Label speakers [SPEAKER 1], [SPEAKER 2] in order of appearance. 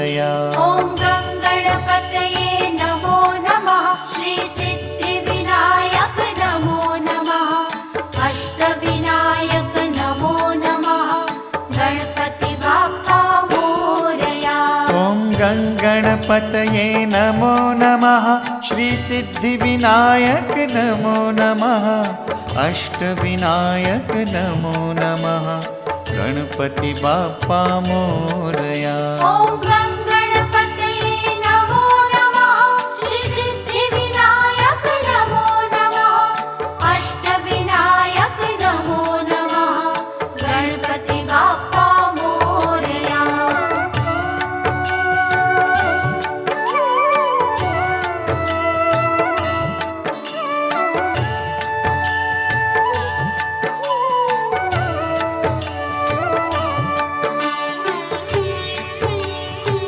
[SPEAKER 1] मोरया।
[SPEAKER 2] ॐ गणपतये नमो नमः। श्री सिद्धिविनायक नमो नमः। अष्टविनायक नमो नमः। गणपति बाप्पा मोरया।
[SPEAKER 1] ॐ गणपतये नमो नमः। श्री सिद्धिविनायक नमो नमः। अष्टविनायक नमो नमः। गणपति बाप्पा मोरया।
[SPEAKER 2] ॐ